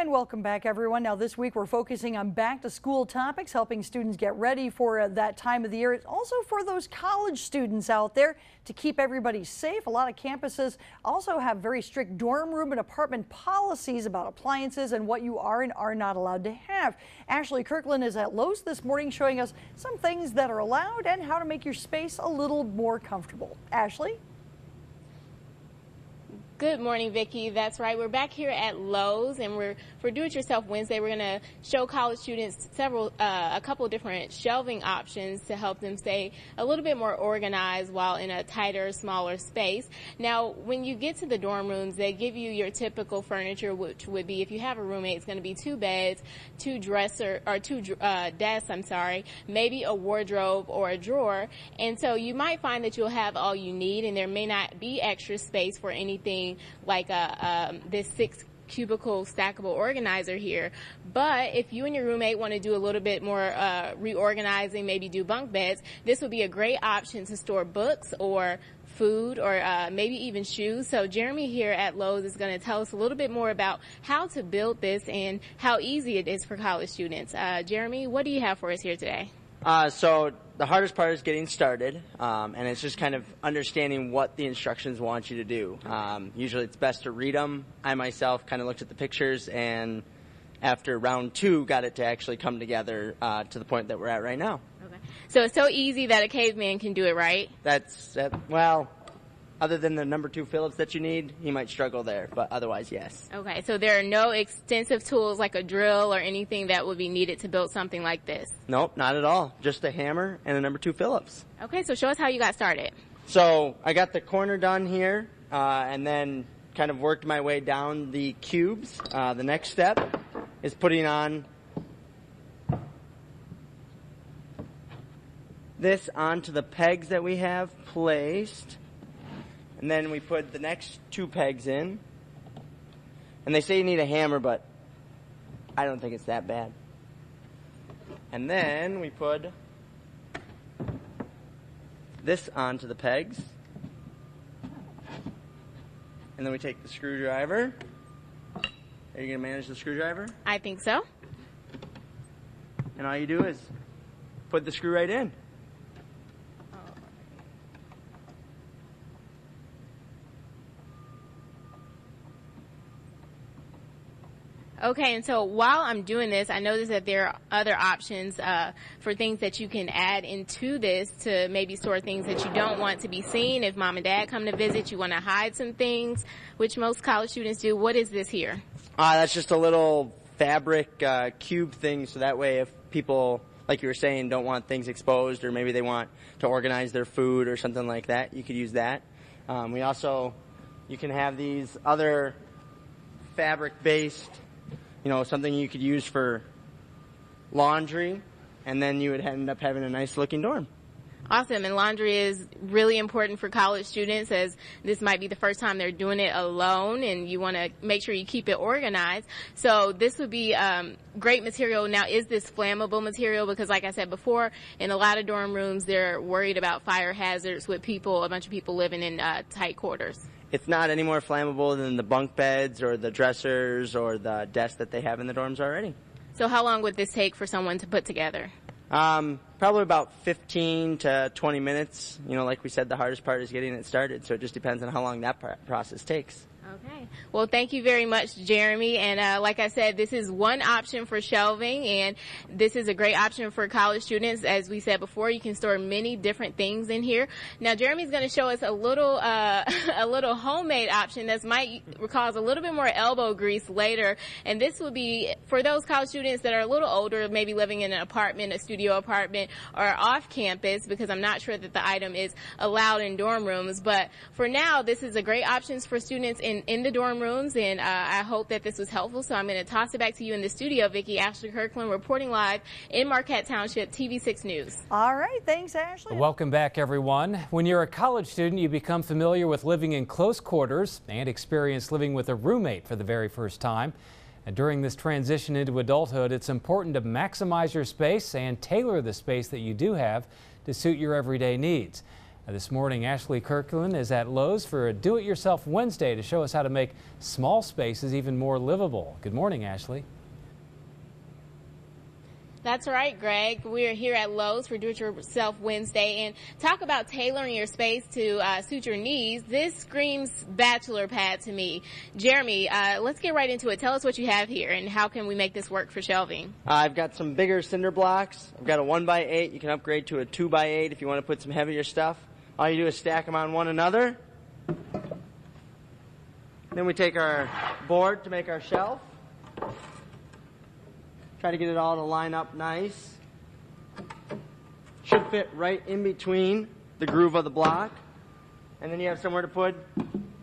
And welcome back, everyone. Now, this week we're focusing on back to school topics, helping students get ready for that time of the year. It's also for those college students out there to keep everybody safe. A lot of campuses also have very strict dorm room and apartment policies about appliances and what you are and are not allowed to have. Ashley Kirkland is at Lowe's this morning showing us some things that are allowed and how to make your space a little more comfortable. Ashley? Good morning, Vicki. That's right. We're back here at Lowe's, and for Do-It-Yourself Wednesday, we're going to show college students a couple different shelving options to help them stay a little bit more organized while in a tighter, smaller space. Now, when you get to the dorm rooms, they give you your typical furniture, which would be, if you have a roommate, it's going to be two beds, two desks, maybe a wardrobe or a drawer. And so you might find that you'll have all you need, and there may not be extra space for anything like this 6 cubicle stackable organizer here. But if you and your roommate want to do a little bit more reorganizing, maybe do bunk beds, this would be a great option to store books or food or maybe even shoes. So Jeremy here at Lowe's is going to tell us a little bit more about how to build this and how easy it is for college students. Jeremy, what do you have for us here today? So the hardest part is getting started, and it's just kind of understanding what the instructions want you to do. Usually it's best to read them. I myself kind of looked at the pictures, and after round 2 got it to actually come together to the point that we're at right now. Okay. So it's so easy that a caveman can do it, right? Well, other than the number 2 Phillips that you need, you might struggle there, but otherwise, yes. Okay, so there are no extensive tools like a drill or anything that would be needed to build something like this? Nope, not at all. Just a hammer and a number 2 Phillips. Okay, so show us how you got started. So I got the corner done here, and then kind of worked my way down the cubes. The next step is putting on this onto the pegs that we have placed. And then we put the next 2 pegs in. And they say you need a hammer, but I don't think it's that bad. And then we put this onto the pegs. And then we take the screwdriver. Are you going to manage the screwdriver? I think so. And all you do is put the screw right in. Okay, and so while I'm doing this, I noticed that there are other options for things that you can add into this to maybe store things that you don't want to be seen. If mom and dad come to visit, you want to hide some things, which most college students do. What is this here? That's just a little fabric cube thing, so that way if people, like you were saying, don't want things exposed, or maybe they want to organize their food or something like that, you could use that. You can have these other fabric-based, something you could use for laundry, and then you would end up having a nice looking dorm. Awesome, and laundry is really important for college students, as this might be the first time they're doing it alone, and you want to make sure you keep it organized. So this would be great material. Now, is this flammable material? Because like I said before, in a lot of dorm rooms, they're worried about fire hazards with a bunch of people living in tight quarters. It's not any more flammable than the bunk beds or the dressers or the desks that they have in the dorms already. So how long would this take for someone to put together? Probably about 15 to 20 minutes. Like we said, the hardest part is getting it started, so it just depends on how long that process takes. Okay. Well, thank you very much, Jeremy. And like I said, this is one option for shelving, and this is a great option for college students. As we said before, you can store many different things in here. Now, Jeremy's going to show us a little homemade option that might cause a little bit more elbow grease later. And this would be for those college students that are a little older, maybe living in an apartment, a studio apartment, or off campus, because I'm not sure that the item is allowed in dorm rooms. But for now, this is a great option for students in the dorm rooms, and I hope that this was helpful. So I'm going to toss it back to you in the studio, Vicki. Ashley Kirkland reporting live in Marquette Township, TV6 News. All right, thanks, Ashley. Welcome back, everyone. When you're a college student, you become familiar with living in close quarters and experience living with a roommate for the very first time. And during this transition into adulthood, it's important to maximize your space and tailor the space that you do have to suit your everyday needs. This morning, Ashley Kirkland is at Lowe's for a Do-It-Yourself Wednesday to show us how to make small spaces even more livable. Good morning, Ashley. That's right, Greg. We're here at Lowe's for Do-It-Yourself Wednesday and talk about tailoring your space to suit your needs. This screams bachelor pad to me. Jeremy, let's get right into it. Tell us what you have here and how can we make this work for shelving? I've got some bigger cinder blocks. I've got a 1x8. You can upgrade to a 2x8 if you want to put some heavier stuff. All you do is stack them on one another. Then we take our board to make our shelf. Try to get it all to line up nice. Should fit right in between the groove of the block. And then you have somewhere to put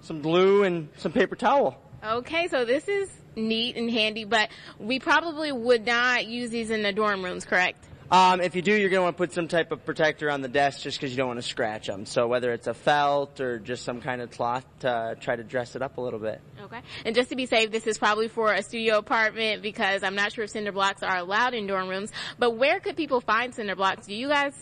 some glue and some paper towel. Okay, so this is neat and handy, but we probably would not use these in the dorm rooms, correct? If you do, you're going to want to put some type of protector on the desk just because you don't want to scratch them. So whether it's a felt or just some kind of cloth to try to dress it up a little bit. Okay. And just to be safe, this is probably for a studio apartment because I'm not sure if cinder blocks are allowed in dorm rooms. But where could people find cinder blocks? Do you guys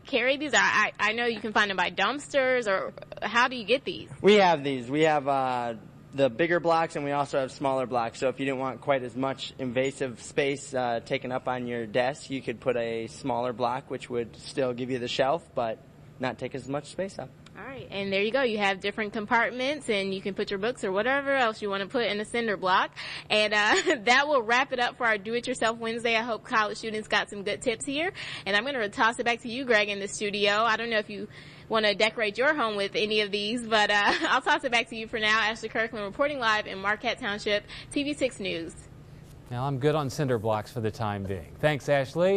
carry these? I know you can find them by dumpsters, or how do you get these? We have these. We have the bigger blocks, and we also have smaller blocks. So if you didn't want quite as much invasive space taken up on your desk, you could put a smaller block, which would still give you the shelf, but not take as much space up. All right, and there you go. You have different compartments, and you can put your books or whatever else you want to put in a cinder block. And that will wrap it up for our Do-It-Yourself Wednesday. I hope college students got some good tips here. And I'm going to toss it back to you, Greg, in the studio. I don't know if you want to decorate your home with any of these, but I'll toss it back to you for now. Ashley Kirkland reporting live in Marquette Township, TV6 News. Now, I'm good on cinder blocks for the time being. Thanks, Ashley.